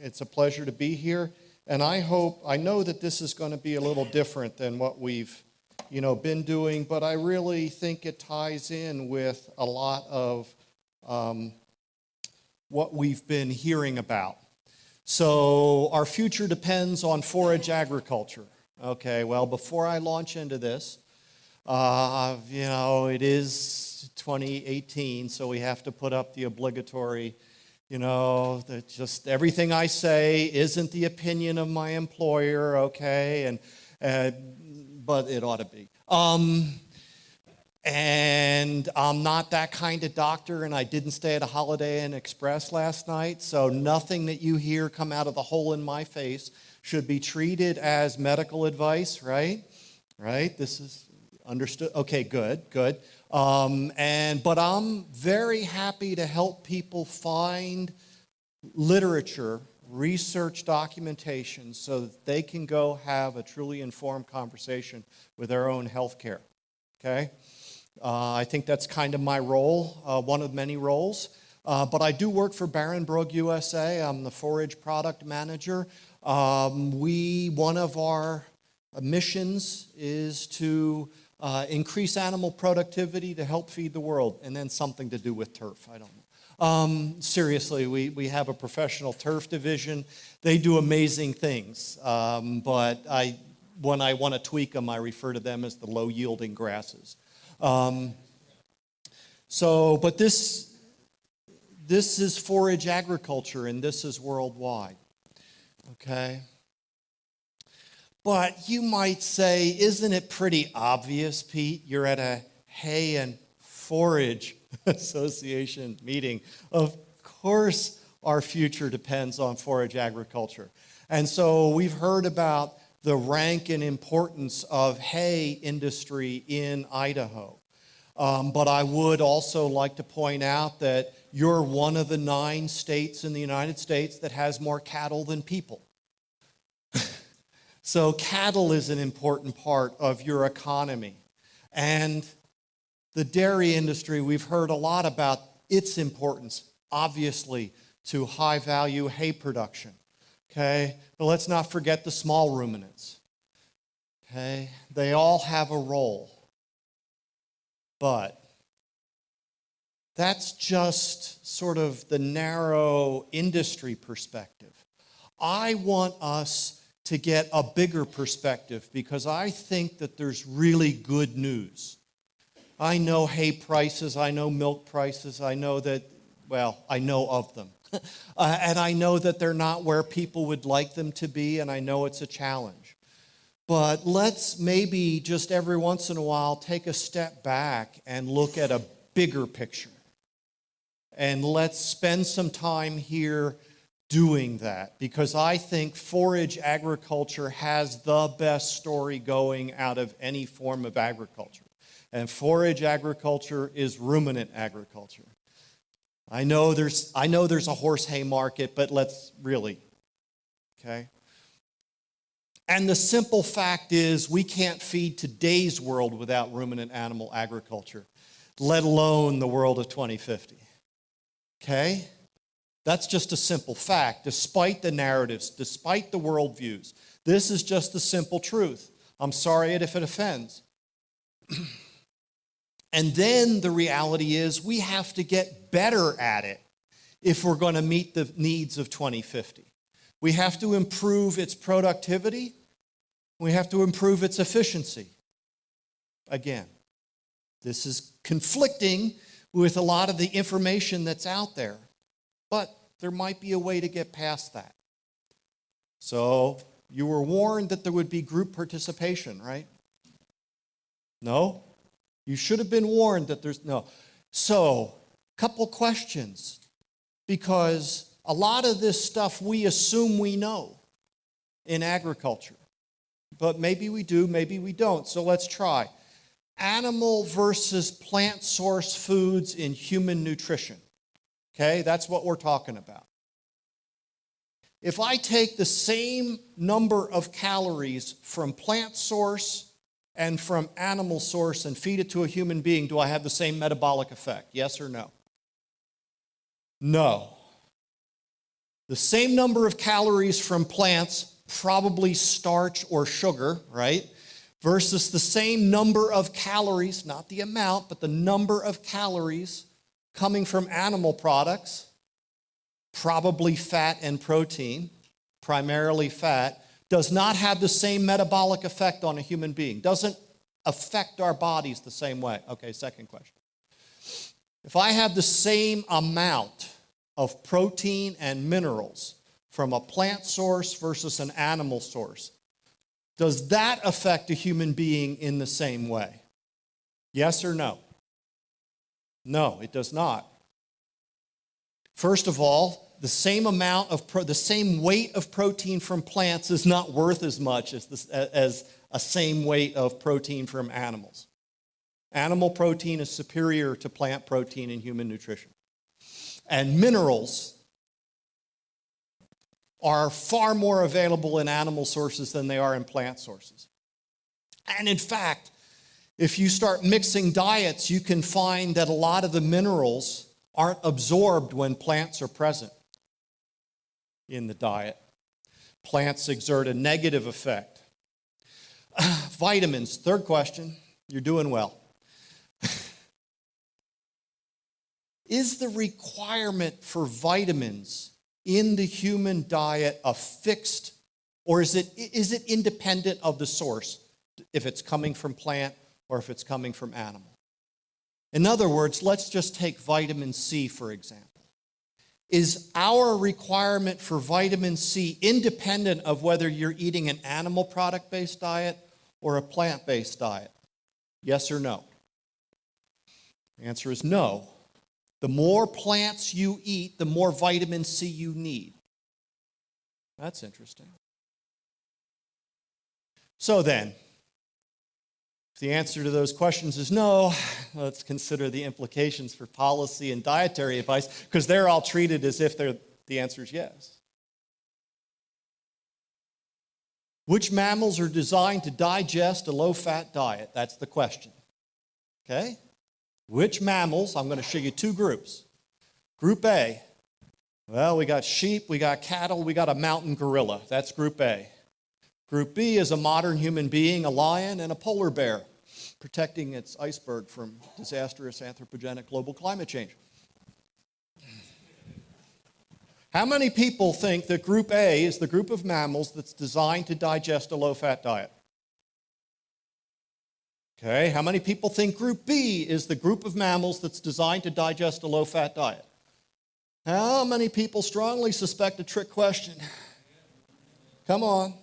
It's a pleasure to be here. And I know that this is going to be a little different than what we've, been doing, but I really think it ties in with a lot of what we've been hearing about. So our future depends on forage agriculture. Okay, well, before I launch into this, it is 2018, so we have to put up the obligatory, that just everything I say isn't the opinion of my employer, okay, but it ought to be. And I'm not that kind of doctor, and I didn't stay at a Holiday Inn Express last night, so nothing that you hear come out of the hole in my face should be treated as medical advice, right? Right? This is understood. Okay, good. But I'm very happy to help people find literature, research documentation, so that they can go have a truly informed conversation with their own health care. Okay? I think that's kind of my role, one of many roles. But I do work for Barenbrug, USA. I'm the Forage product manager. One of our missions is to increase animal productivity to help feed the world, and then something to do with turf. I don't know. Seriously, we have a professional turf division. They do amazing things, but when I want to tweak them, I refer to them as the low-yielding grasses. But this is forage agriculture, and this is worldwide. Okay? But you might say, isn't it pretty obvious, Pete? You're at a hay and forage association meeting. Of course, our future depends on forage agriculture. And so we've heard about the rank and importance of hay industry in Idaho. But I would also like to point out that you're one of the 9 states in the United States that has more cattle than people. So cattle is an important part of your economy. And the dairy industry, we've heard a lot about its importance, obviously, to high-value hay production. Okay? But let's not forget the small ruminants. Okay? They all have a role. But that's just sort of the narrow industry perspective. I want us to get a bigger perspective because I think that there's really good news. I know hay prices, I know milk prices, I know of them. And I know that they're not where people would like them to be, and I know it's a challenge. But let's maybe just every once in a while take a step back and look at a bigger picture. And let's spend some time here doing that, because I think forage agriculture has the best story going out of any form of agriculture. And forage agriculture is ruminant agriculture. I know there's a horse hay market, but let's really, okay? And the simple fact is we can't feed today's world without ruminant animal agriculture, let alone the world of 2050. Okay? That's just a simple fact, despite the narratives, despite the worldviews. This is just the simple truth. I'm sorry if it offends. And then the reality is we have to get better at it if we're going to meet the needs of 2050. We have to improve its productivity. We have to improve its efficiency. Again, this is conflicting with a lot of the information that's out there. But there might be a way to get past that. So you were warned that there would be group participation, right? No? You should have been warned that there's no. So, couple questions. Because a lot of this stuff we assume we know in agriculture. But maybe we do, maybe we don't. So let's try. Animal versus plant source foods in human nutrition. Okay, that's what we're talking about. If I take the same number of calories from plant source and from animal source and feed it to a human being, do I have the same metabolic effect? Yes or no? No. The same number of calories from plants, probably starch or sugar, right? Versus the same number of calories, not the amount, but the number of calories coming from animal products, probably fat and protein, primarily fat, does not have the same metabolic effect on a human being, doesn't affect our bodies the same way. Okay, second question. If I have the same amount of protein and minerals from a plant source versus an animal source, does that affect a human being in the same way? Yes or no? No, it does not. First of all, the same amount of the same weight of protein from plants is not worth as much as a same weight of protein from animals. Animal protein is superior to plant protein in human nutrition. And minerals are far more available in animal sources than they are in plant sources. And in fact, if you start mixing diets, you can find that a lot of the minerals aren't absorbed when plants are present in the diet. Plants exert a negative effect. Vitamins, third question. You're doing well. Is the requirement for vitamins in the human diet a fixed, or is it independent of the source, if it's coming from plant or if it's coming from animal? In other words, let's just take vitamin C, for example. Is our requirement for vitamin C independent of whether you're eating an animal product-based diet or a plant-based diet? Yes or no? The answer is no. The more plants you eat, the more vitamin C you need. That's interesting. So then, if the answer to those questions is no, let's consider the implications for policy and dietary advice, because they're all treated as if the answer is yes. Which mammals are designed to digest a low-fat diet? That's the question. Okay? Which mammals? I'm going to show you two groups. Group A, well, we got sheep, we got cattle, we got a mountain gorilla. That's Group A. Group B is a modern human being, a lion, and a polar bear, protecting its iceberg from disastrous anthropogenic global climate change. How many people think that Group A is the group of mammals that's designed to digest a low-fat diet? Okay, how many people think Group B is the group of mammals that's designed to digest a low-fat diet? How many people strongly suspect a trick question? Come on,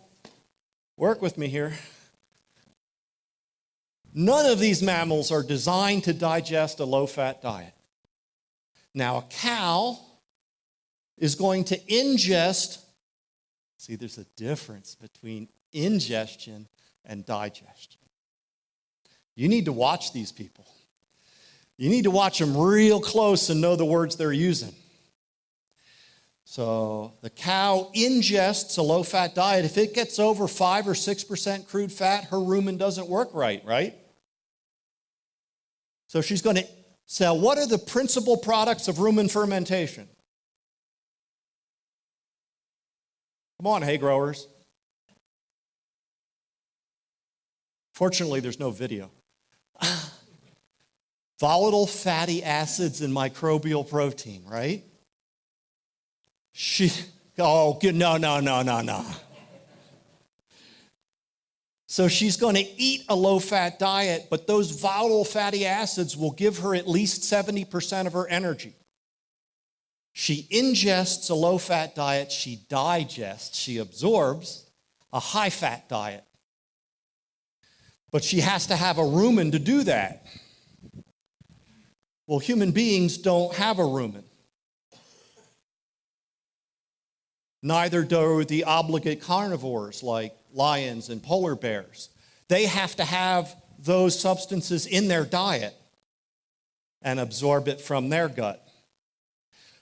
work with me here. None of these mammals are designed to digest a low-fat diet. Now, a cow is going to ingest. See, there's a difference between ingestion and digestion. You need to watch these people. You need to watch them real close and know the words they're using. So the cow ingests a low-fat diet. If it gets over 5 or 6% crude fat, her rumen doesn't work right? So she's going to sell. What are the principal products of rumen fermentation? Come on, hay growers. Fortunately, there's no video. Volatile fatty acids and microbial protein, right? No. So she's going to eat a low-fat diet, but those volatile fatty acids will give her at least 70% of her energy. She ingests a low-fat diet, she digests, she absorbs a high-fat diet. But she has to have a rumen to do that. Well, human beings don't have a rumen. Neither do the obligate carnivores like lions and polar bears. They have to have those substances in their diet and absorb it from their gut.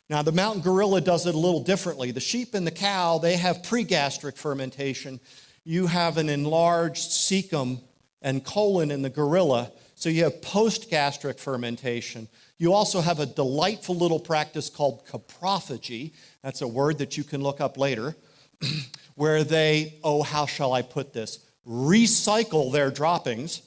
Now, the mountain gorilla does it a little differently. The sheep and the cow, they have pregastric fermentation. You have an enlarged cecum and colon in the gorilla, So you have post-gastric fermentation. You also have a delightful little practice called coprophagy. That's a word that you can look up later, where they, how shall I put this, recycle their droppings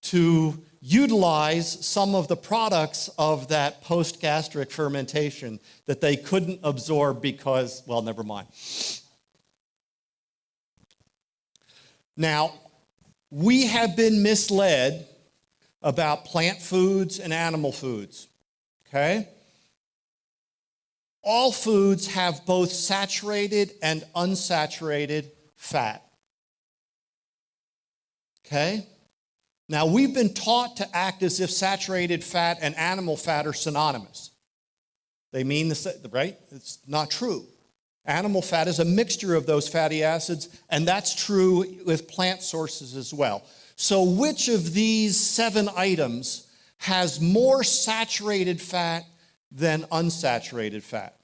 to utilize some of the products of that post-gastric fermentation that they couldn't absorb because, well, never mind. Now, we have been misled about plant foods and animal foods, okay? All foods have both saturated and unsaturated fat, okay? Now, we've been taught to act as if saturated fat and animal fat are synonymous. They mean the same, right? It's not true. Animal fat is a mixture of those fatty acids, and that's true with plant sources as well. So which of these 7 items has more saturated fat than unsaturated fat?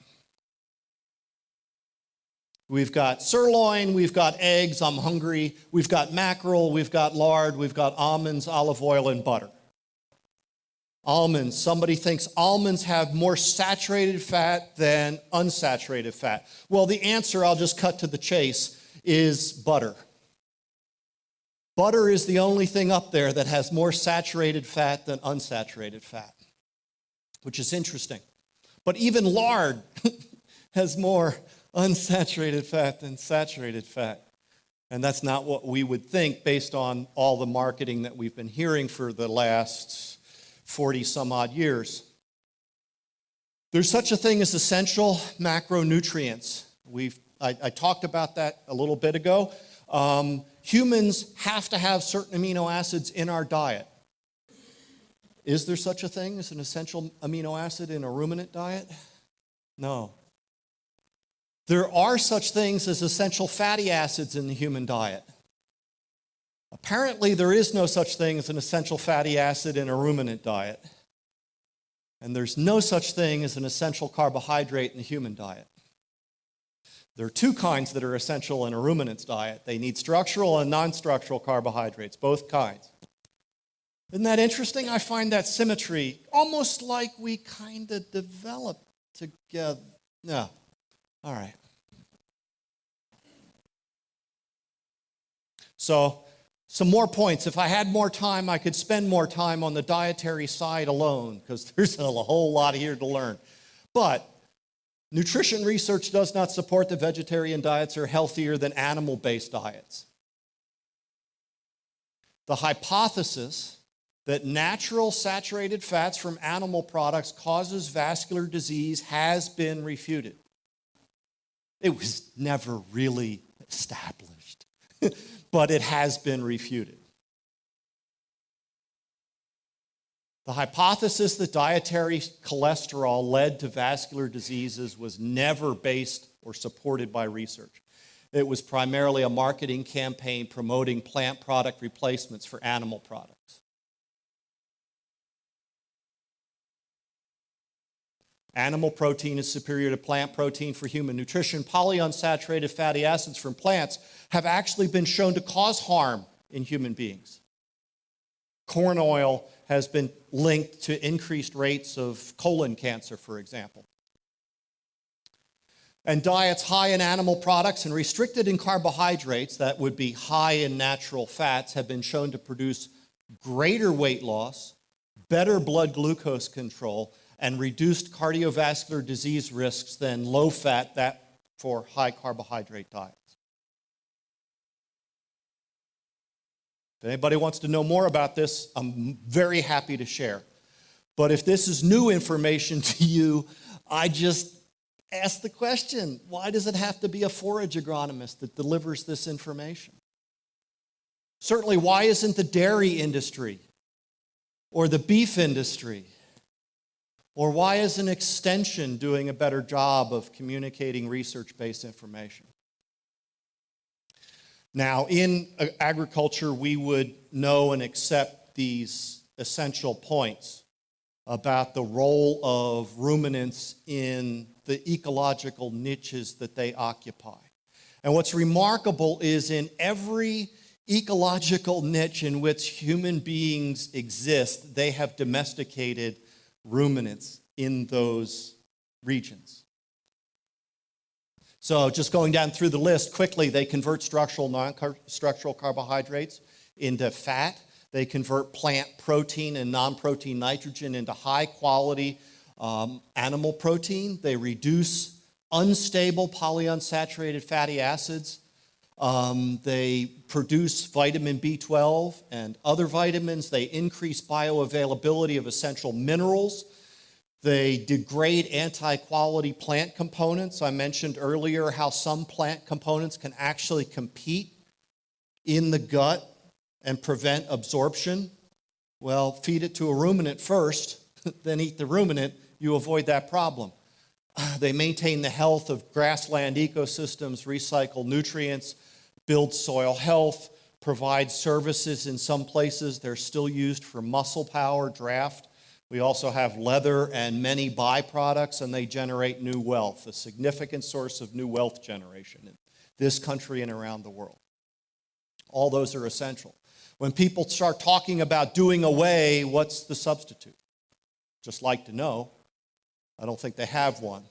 We've got sirloin, we've got eggs, I'm hungry, we've got mackerel, we've got lard, we've got almonds, olive oil, and butter. Almonds, somebody thinks almonds have more saturated fat than unsaturated fat. Well, the answer, I'll just cut to the chase, is butter. Butter is the only thing up there that has more saturated fat than unsaturated fat, which is interesting. But even lard has more unsaturated fat than saturated fat. And that's not what we would think based on all the marketing that we've been hearing for the last 40 some odd years. There's such a thing as essential macronutrients. I talked about that a little bit ago. Humans have to have certain amino acids in our diet. Is there such a thing as an essential amino acid in a ruminant diet? No. There are such things as essential fatty acids in the human diet. Apparently, there is no such thing as an essential fatty acid in a ruminant diet. And there's no such thing as an essential carbohydrate in the human diet. There are 2 kinds that are essential in a ruminant's diet. They need structural and non-structural carbohydrates, both kinds. Isn't that interesting? I find that symmetry almost like we kind of developed together. Yeah. All right. So, some more points. If I had more time, I could spend more time on the dietary side alone, because there's a whole lot here to learn. But nutrition research does not support that vegetarian diets are healthier than animal-based diets. The hypothesis that natural saturated fats from animal products causes vascular disease has been refuted. It was never really established, but it has been refuted. The hypothesis that dietary cholesterol led to vascular diseases was never based or supported by research. It was primarily a marketing campaign promoting plant product replacements for animal products. Animal protein is superior to plant protein for human nutrition. Polyunsaturated fatty acids from plants have actually been shown to cause harm in human beings. Corn oil has been linked to increased rates of colon cancer, for example. And diets high in animal products and restricted in carbohydrates, that would be high in natural fats, have been shown to produce greater weight loss, better blood glucose control, and reduced cardiovascular disease risks than low-fat, that for high-carbohydrate diets. If anybody wants to know more about this, I'm very happy to share. But if this is new information to you, I just ask the question, why does it have to be a forage agronomist that delivers this information? Certainly, why isn't the dairy industry or the beef industry, or why isn't Extension doing a better job of communicating research-based information? Now, in agriculture, we would know and accept these essential points about the role of ruminants in the ecological niches that they occupy. And what's remarkable is in every ecological niche in which human beings exist, they have domesticated ruminants in those regions. So just going down through the list quickly, they convert structural, non-structural carbohydrates into fat. They convert plant protein and non-protein nitrogen into high-quality animal protein. They reduce unstable polyunsaturated fatty acids. They produce vitamin B12 and other vitamins. They increase bioavailability of essential minerals. They degrade anti-quality plant components. I mentioned earlier how some plant components can actually compete in the gut and prevent absorption. Well, feed it to a ruminant first, then eat the ruminant, you avoid that problem. They maintain the health of grassland ecosystems, recycle nutrients, build soil health, provide services in some places. They're still used for muscle power, draft. We also have leather and many byproducts, and they generate new wealth, a significant source of new wealth generation in this country and around the world. All those are essential. When people start talking about doing away, what's the substitute? Just like to know. I don't think they have one.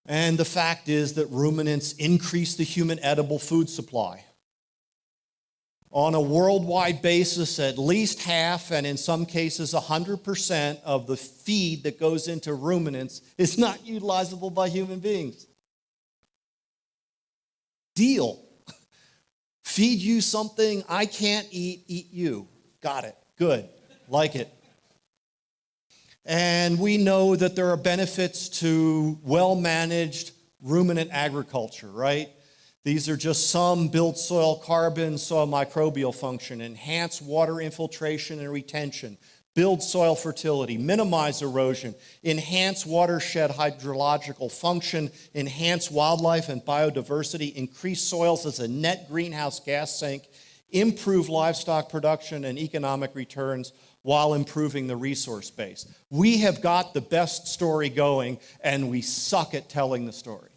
And the fact is that ruminants increase the human edible food supply. On a worldwide basis, at least half, and in some cases 100% of the feed that goes into ruminants is not utilizable by human beings. Deal. Feed you something I can't eat, eat you. Got it. Good. Like it. And we know that there are benefits to well-managed ruminant agriculture, right? These are just some: build soil carbon, soil microbial function, enhance water infiltration and retention, build soil fertility, minimize erosion, enhance watershed hydrological function, enhance wildlife and biodiversity, increase soils as a net greenhouse gas sink, improve livestock production and economic returns while improving the resource base. We have got the best story going, and we suck at telling the story.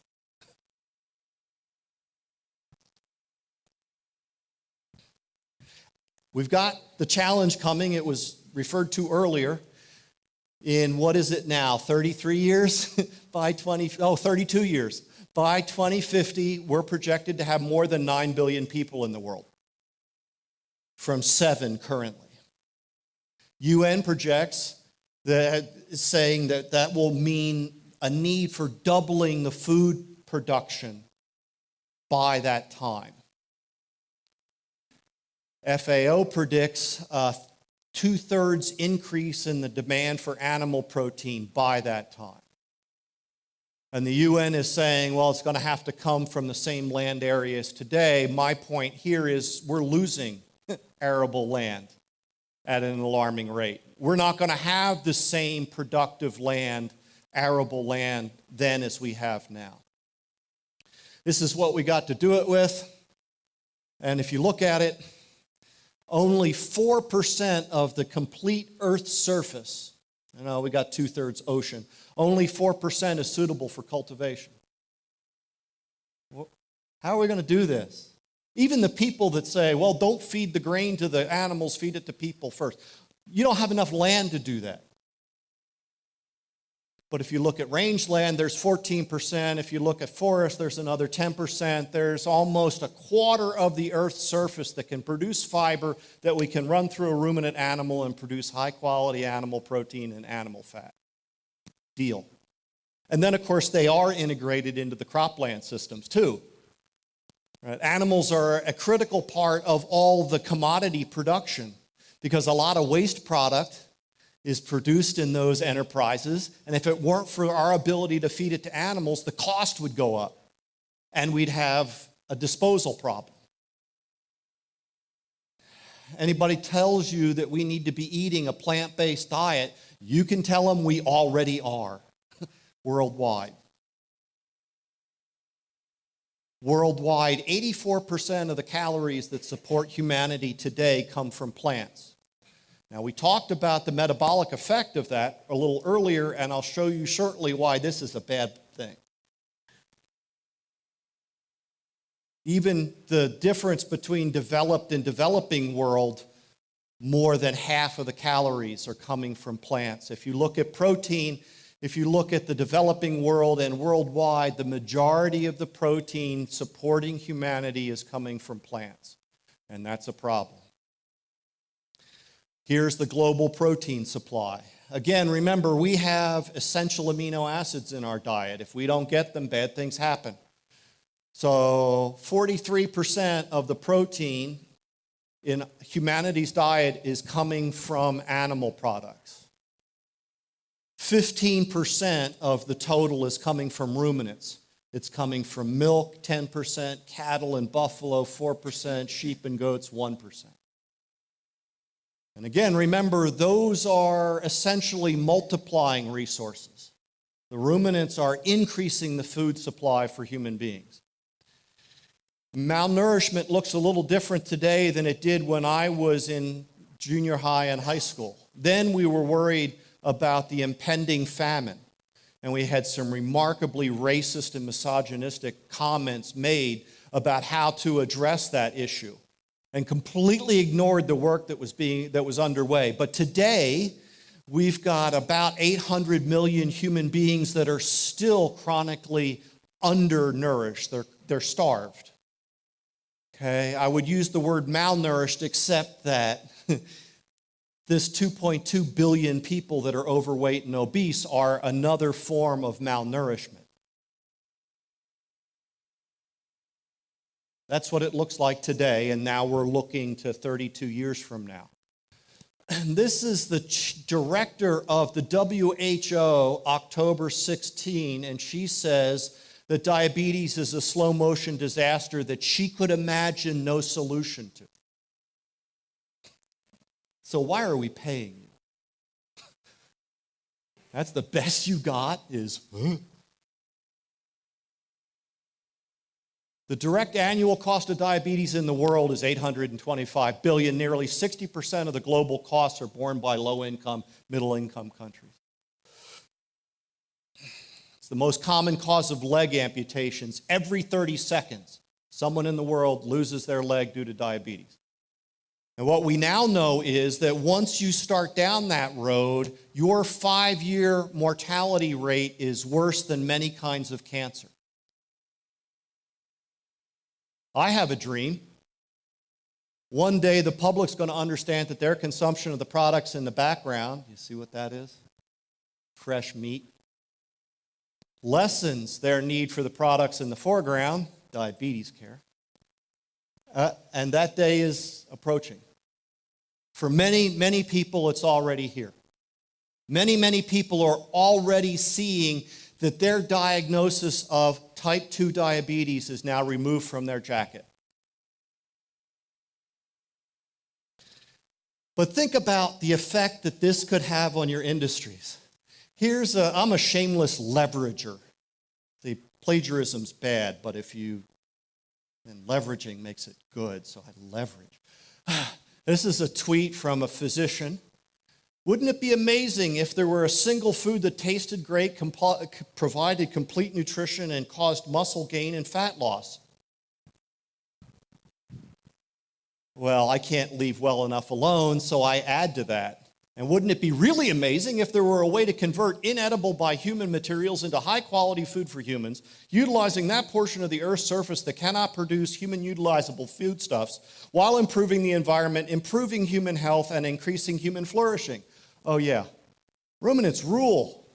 We've got the challenge coming. It was referred to earlier. In, what is it now, 33 years? 32 years. By 2050, we're projected to have more than 9 billion people in the world, from 7 currently. UN projects that, saying that that will mean a need for doubling the food production by that time. FAO predicts a 2/3 increase in the demand for animal protein by that time. And the UN is saying, well, it's going to have to come from the same land areas today. My point here is we're losing arable land at an alarming rate. We're not going to have the same productive land, arable land, then as we have now. This is what we got to do it with. And if you look at it, only 4% of the complete Earth's surface, you know, we got 2/3 ocean, only 4% is suitable for cultivation. How are we going to do this? Even the people that say, well, don't feed the grain to the animals, feed it to people first. You don't have enough land to do that. But if you look at rangeland, there's 14%. If you look at forest, there's another 10%. There's almost a quarter of the Earth's surface that can produce fiber that we can run through a ruminant animal and produce high-quality animal protein and animal fat. Deal. And then, of course, they are integrated into the cropland systems, too. Right? Animals are a critical part of all the commodity production because a lot of waste product is produced in those enterprises, and if it weren't for our ability to feed it to animals, the cost would go up, and we'd have a disposal problem. Anybody tells you that we need to be eating a plant-based diet, you can tell them we already are worldwide. Worldwide, 84% of the calories that support humanity today come from plants. Now, we talked about the metabolic effect of that a little earlier, and I'll show you shortly why this is a bad thing. Even the difference between developed and developing world, more than half of the calories are coming from plants. If you look at protein, if you look at the developing world and worldwide, the majority of the protein supporting humanity is coming from plants. And that's a problem. Here's the global protein supply. Again, remember, we have essential amino acids in our diet. If we don't get them, bad things happen. So 43% of the protein in humanity's diet is coming from animal products. 15% of the total is coming from ruminants. It's coming from milk, 10%, cattle and buffalo, 4%, sheep and goats, 1%. And again, remember, those are essentially multiplying resources. The ruminants are increasing the food supply for human beings. Malnourishment looks a little different today than it did when I was in junior high and high school. Then we were worried about the impending famine, and we had some remarkably racist and misogynistic comments made about how to address that issue, and completely ignored the work that was underway. But today, we've got about 800 million human beings that are still chronically undernourished. They're starved. Okay, I would use the word malnourished, except that this 2.2 billion people that are overweight and obese are another form of malnourishment. That's what it looks like today, and now we're looking to 32 years from now. And this is the director of the WHO, October 16, and she says that diabetes is a slow-motion disaster that she could imagine no solution to. So why are we paying you? That's the best you got is, The direct annual cost of diabetes in the world is $825 billion. Nearly 60% of the global costs are borne by low-income, middle-income countries. It's the most common cause of leg amputations. Every 30 seconds, someone in the world loses their leg due to diabetes. And what we now know is that once you start down that road, your 5-year mortality rate is worse than many kinds of cancer. I have a dream. One day the public's going to understand that their consumption of the products in the background, you see what that is? Fresh meat. Lessens their need for the products in the foreground, diabetes care. And that day is approaching. For many, many people, it's already here. Many, many people are already seeing that their diagnosis of type 2 diabetes is now removed from their jacket. But think about the effect that this could have on your industries. I'm a shameless leverager. The plagiarism's bad, but and leveraging makes it good, so I leverage. This is a tweet from a physician. Wouldn't it be amazing if there were a single food that tasted great, provided complete nutrition, and caused muscle gain and fat loss? Well, I can't leave well enough alone, so I add to that. And wouldn't it be really amazing if there were a way to convert inedible by human materials into high-quality food for humans, utilizing that portion of the Earth's surface that cannot produce human-utilizable foodstuffs, while improving the environment, improving human health, and increasing human flourishing? Oh yeah, ruminants rule.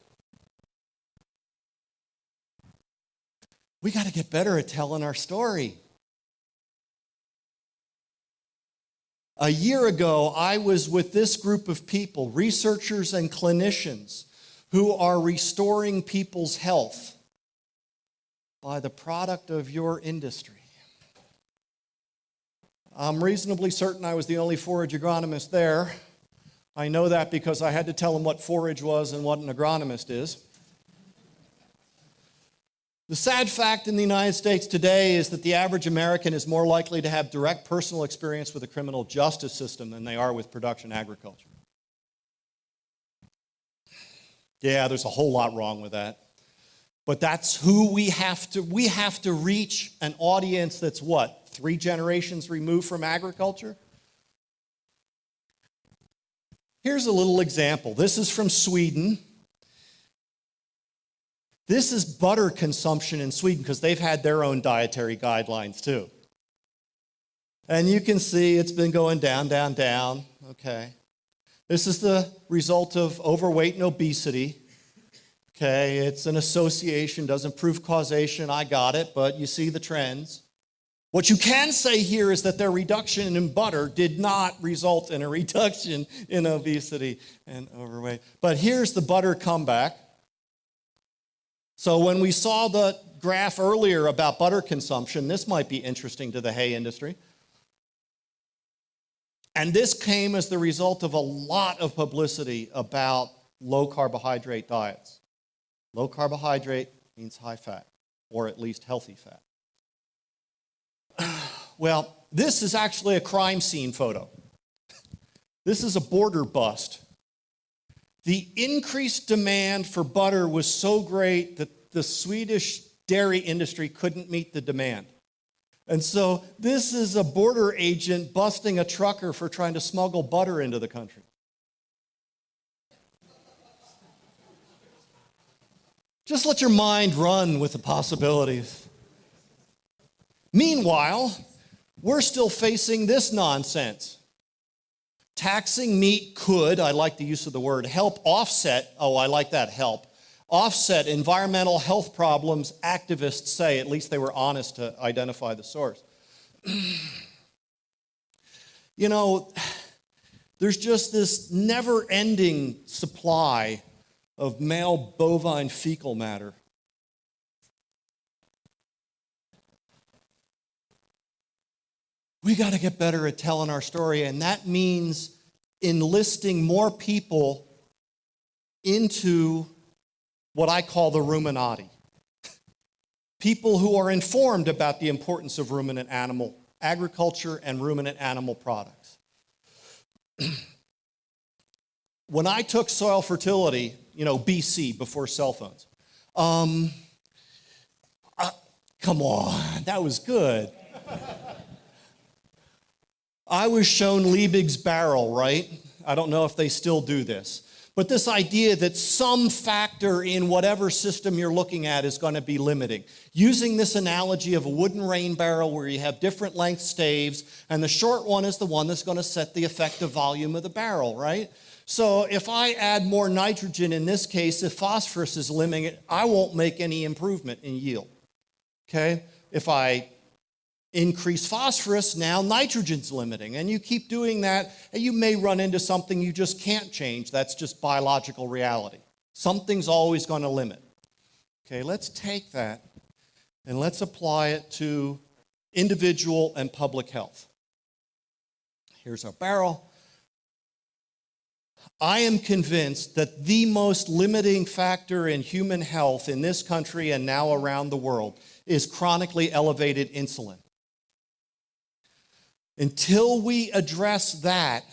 We got to get better at telling our story. A year ago, I was with this group of people, researchers and clinicians, who are restoring people's health by the product of your industry. I'm reasonably certain I was the only forage agronomist there. I know that because I had to tell them what forage was and what an agronomist is. The sad fact in the United States today is that the average American is more likely to have direct personal experience with the criminal justice system than they are with production agriculture. Yeah, there's a whole lot wrong with that. But that's who we have to reach an audience that's what? 3 generations removed from agriculture? Here's a little example. This is from Sweden. This is butter consumption in Sweden because they've had their own dietary guidelines too. And you can see it's been going down, down, down. Okay. This is the result of overweight and obesity. Okay, it's an association, doesn't prove causation, I got it, but you see the trends. What you can say here is that their reduction in butter did not result in a reduction in obesity and overweight. But here's the butter comeback. So when we saw the graph earlier about butter consumption, this might be interesting to the hay industry. And this came as the result of a lot of publicity about low carbohydrate diets. Low carbohydrate means high fat, or at least healthy fat. Well, this is actually a crime scene photo. This is a border bust. The increased demand for butter was so great that the Swedish dairy industry couldn't meet the demand. And so this is a border agent busting a trucker for trying to smuggle butter into the country. Just let your mind run with the possibilities. Meanwhile, we're still facing this nonsense. Taxing meat could, I like the use of the word, help offset, oh, I like that, help, offset environmental health problems, activists say. At least they were honest to identify the source. You know, there's just this never-ending supply of male bovine fecal matter. We got to get better at telling our story, and that means enlisting more people into what I call the ruminati. People who are informed about the importance of ruminant animal agriculture and ruminant animal products. When I took soil fertility, BC, before cell phones, come on, that was good. I was shown Liebig's barrel, right? I don't know if they still do this. But this idea that some factor in whatever system you're looking at is going to be limiting. Using this analogy of a wooden rain barrel where you have different length staves, and the short one is the one that's going to set the effective volume of the barrel, right? So if I add more nitrogen, in this case, if phosphorus is limiting it, I won't make any improvement in yield, okay? If I increase phosphorus, now nitrogen's limiting. And you keep doing that, and you may run into something you just can't change. That's just biological reality. Something's always going to limit. Okay, let's take that and let's apply it to individual and public health. Here's our barrel. I am convinced that the most limiting factor in human health in this country and now around the world is chronically elevated insulin. Until we address that,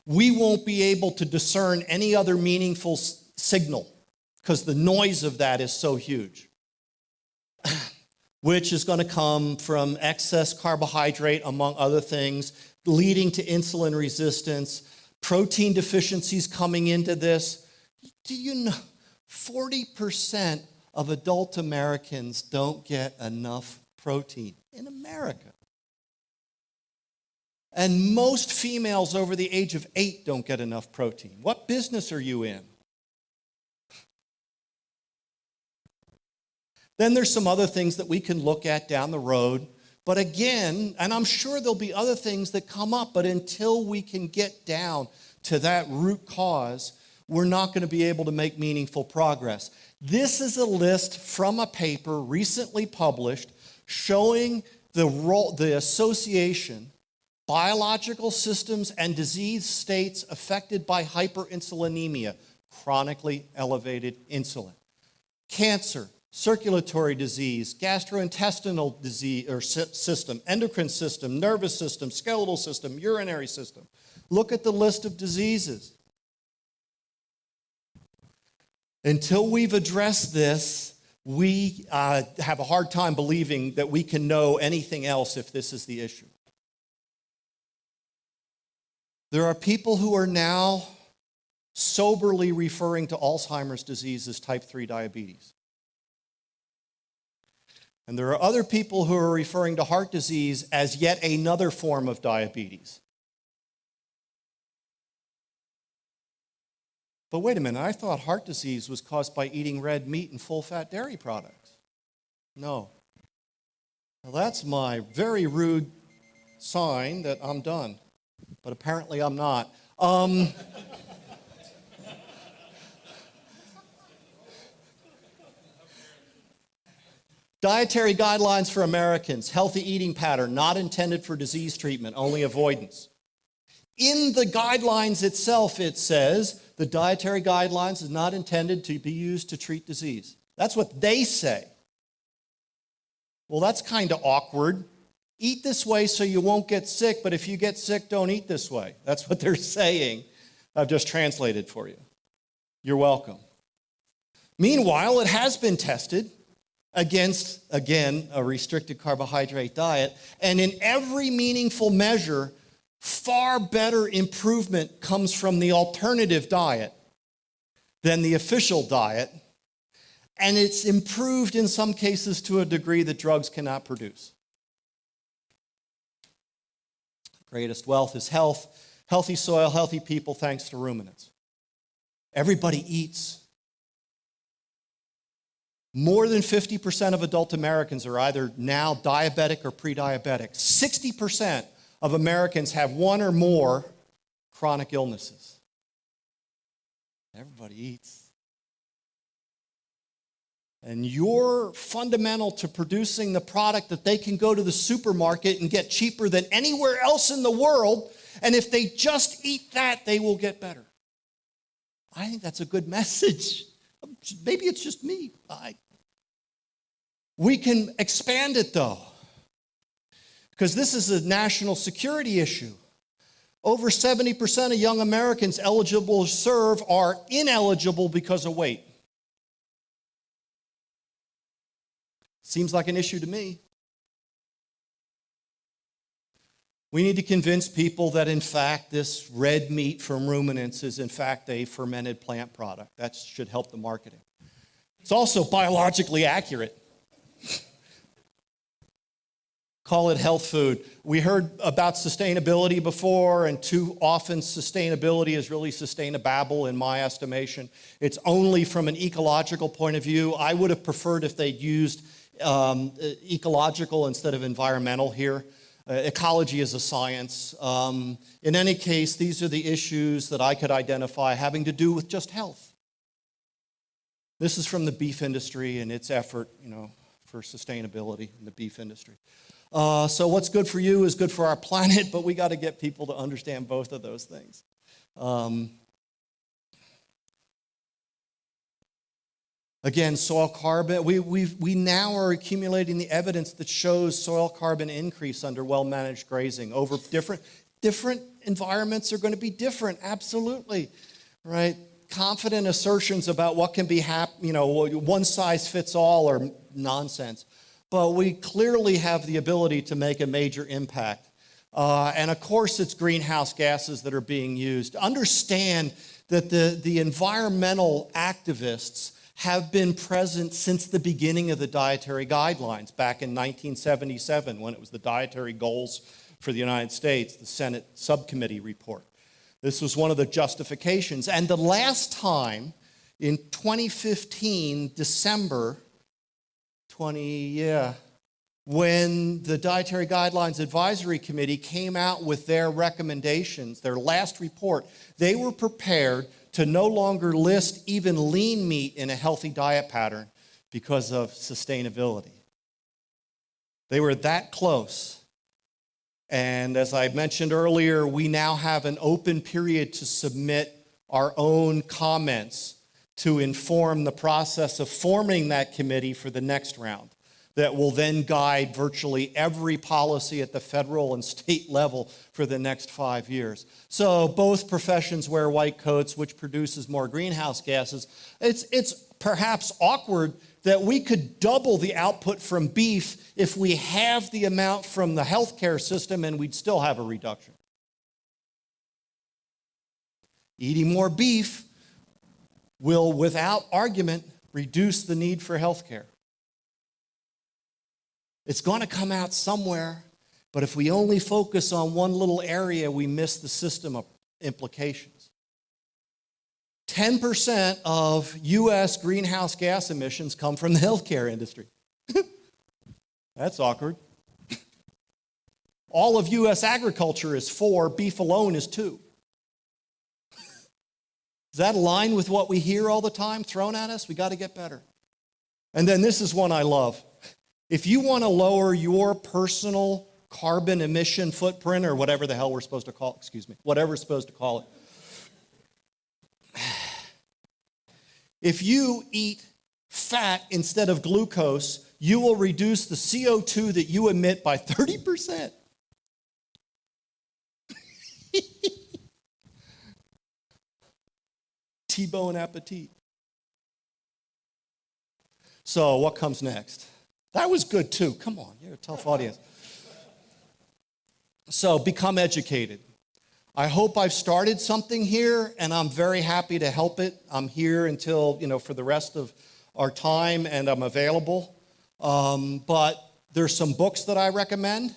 we won't be able to discern any other meaningful signal because the noise of that is so huge, which is going to come from excess carbohydrate, among other things, leading to insulin resistance, protein deficiencies coming into this. Do you know 40% of adult Americans don't get enough protein in America? And most females over the age of 8 don't get enough protein. What business are you in? Then there's some other things that we can look at down the road. But again, and I'm sure there'll be other things that come up, but until we can get down to that root cause, we're not going to be able to make meaningful progress. This is a list from a paper recently published showing the association, biological systems and disease states affected by hyperinsulinemia, chronically elevated insulin, cancer, circulatory disease, gastrointestinal disease or system, endocrine system, nervous system, skeletal system, urinary system. Look at the list of diseases. Until we've addressed this, we have a hard time believing that we can know anything else if this is the issue. There are people who are now soberly referring to Alzheimer's disease as type 3 diabetes. And there are other people who are referring to heart disease as yet another form of diabetes. But wait a minute, I thought heart disease was caused by eating red meat and full-fat dairy products. No. Well, that's my very rude sign that I'm done. But apparently I'm not. Dietary guidelines for Americans, healthy eating pattern, not intended for disease treatment, only avoidance. In the guidelines itself, it says the dietary guidelines is not intended to be used to treat disease. That's what they say. Well, that's kind of awkward. Eat this way so you won't get sick, but if you get sick, don't eat this way. That's what they're saying. I've just translated for you. You're welcome. Meanwhile, it has been tested against, again, a restricted carbohydrate diet, and in every meaningful measure, far better improvement comes from the alternative diet than the official diet, and it's improved in some cases to a degree that drugs cannot produce. Greatest wealth is health, healthy soil, healthy people, thanks to ruminants. Everybody eats. More than 50% of adult Americans are either now diabetic or pre-diabetic. 60% of Americans have one or more chronic illnesses. Everybody eats. And you're fundamental to producing the product that they can go to the supermarket and get cheaper than anywhere else in the world. And if they just eat that, they will get better. I think that's a good message. Maybe it's just me. We can expand it, though, because this is a national security issue. Over 70% of young Americans eligible to serve are ineligible because of weight. Seems like an issue to me. We need to convince people that, in fact, this red meat from ruminants is, in fact, a fermented plant product. That should help the marketing. It's also biologically accurate. Call it health food. We heard about sustainability before, and too often sustainability is really sustainable in my estimation. It's only from an ecological point of view. I would have preferred if they'd used ecological instead of environmental here. Ecology is a science. In any case, these are the issues that I could identify having to do with just health. This is from the beef industry and its effort, for sustainability in the beef industry. So what's good for you is good for our planet, but we got to get people to understand both of those things. Again, soil carbon, we now are accumulating the evidence that shows soil carbon increase under well-managed grazing. Over different environments are going to be different, absolutely, right? Confident assertions about what can be one size fits all are nonsense. But we clearly have the ability to make a major impact. And of course, it's greenhouse gases that are being used. Understand that the environmental activists have been present since the beginning of the dietary guidelines back in 1977 when it was the Dietary Goals for the United States, the Senate subcommittee report. This was one of the justifications. And the last time, in 2015, December when the Dietary Guidelines Advisory Committee came out with their recommendations, their last report, they were prepared to no longer list even lean meat in a healthy diet pattern because of sustainability. They were that close. And as I mentioned earlier, we now have an open period to submit our own comments to inform the process of forming that committee for the next round that will then guide virtually every policy at the federal and state level for the next 5 years. So both professions wear white coats, which produces more greenhouse gases. It's perhaps awkward that we could double the output from beef if we have the amount from the healthcare system and we'd still have a reduction. Eating more beef will, without argument, reduce the need for healthcare. It's going to come out somewhere, but if we only focus on one little area, we miss the system of implications. 10% of U.S. greenhouse gas emissions come from the healthcare industry. That's awkward. All of U.S. agriculture is 4, beef alone is 2. Does that align with what we hear all the time thrown at us? We got to get better. And then this is one I love. If you want to lower your personal carbon emission footprint, or whatever the hell we're supposed to call it, whatever we're supposed to call it. If you eat fat instead of glucose, you will reduce the CO2 that you emit by 30%. T-bone appetit. So what comes next? That was good too. Come on, you're a tough audience. So become educated. I hope I've started something here, and I'm very happy to help it. I'm here until, for the rest of our time, and I'm available. But there's some books that I recommend.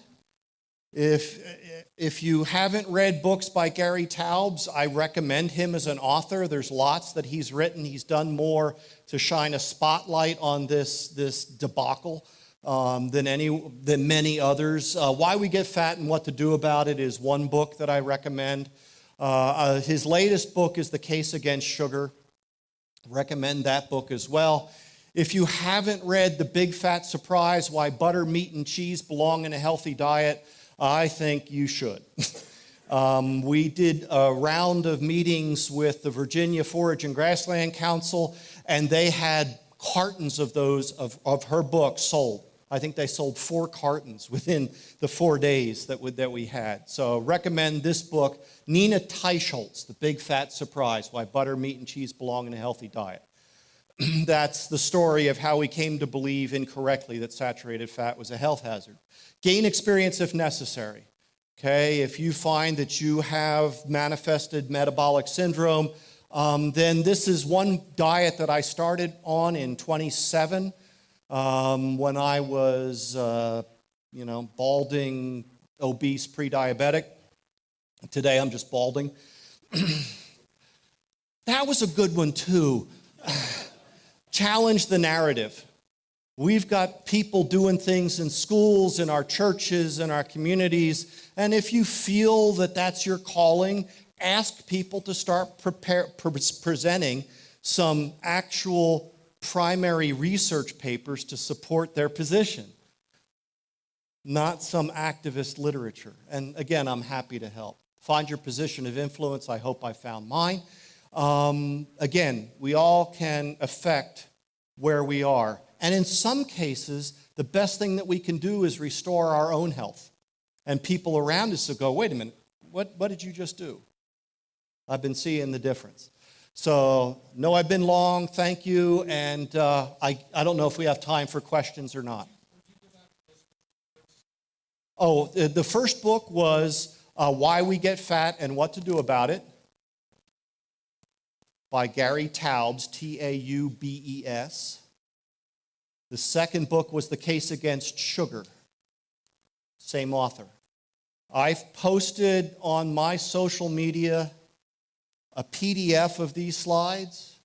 If you haven't read books by Gary Taubes, I recommend him as an author. There's lots that he's written. He's done more to shine a spotlight on this debacle than many others. Why We Get Fat and What to Do About It is one book that I recommend. His latest book is The Case Against Sugar. Recommend that book as well. If you haven't read The Big Fat Surprise, Why Butter, Meat, and Cheese Belong in a Healthy Diet, I think you should. We did a round of meetings with the Virginia Forage and Grassland Council, and they had cartons of those, of her book sold. I think they sold 4 cartons within the 4 days that we had. So recommend this book, Nina Teicholz, The Big Fat Surprise, Why Butter, Meat, and Cheese Belong in a Healthy Diet. That's the story of how we came to believe incorrectly that saturated fat was a health hazard. Gain experience if necessary. Okay, if you find that you have manifested metabolic syndrome, then this is one diet that I started on in 27 when I was, balding, obese, pre-diabetic. Today I'm just balding. That was a good one too. Challenge the narrative. We've got people doing things in schools, in our churches, in our communities, and if you feel that that's your calling, ask people to start presenting some actual primary research papers to support their position, not some activist literature. And again, I'm happy to help. Find your position of influence. I hope I found mine. Again, we all can affect where we are. And in some cases, the best thing that we can do is restore our own health. And people around us will go, wait a minute, what did you just do? I've been seeing the difference. So, no, I've been long, thank you, and I don't know if we have time for questions or not. Oh, the first book was Why We Get Fat and What to Do About It by Gary Taubes, Taubes. The second book was The Case Against Sugar, same author. I've posted on my social media a PDF of these slides.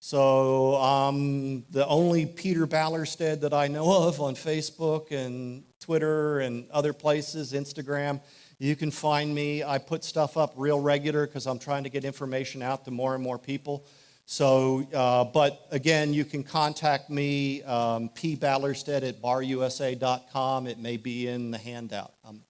So I'm the only Peter Ballerstedt that I know of on Facebook and Twitter and other places, Instagram. You can find me. I put stuff up real regular because I'm trying to get information out to more and more people. So, but again, you can contact me, pballerstedt@barusa.com. It may be in the handout. I'm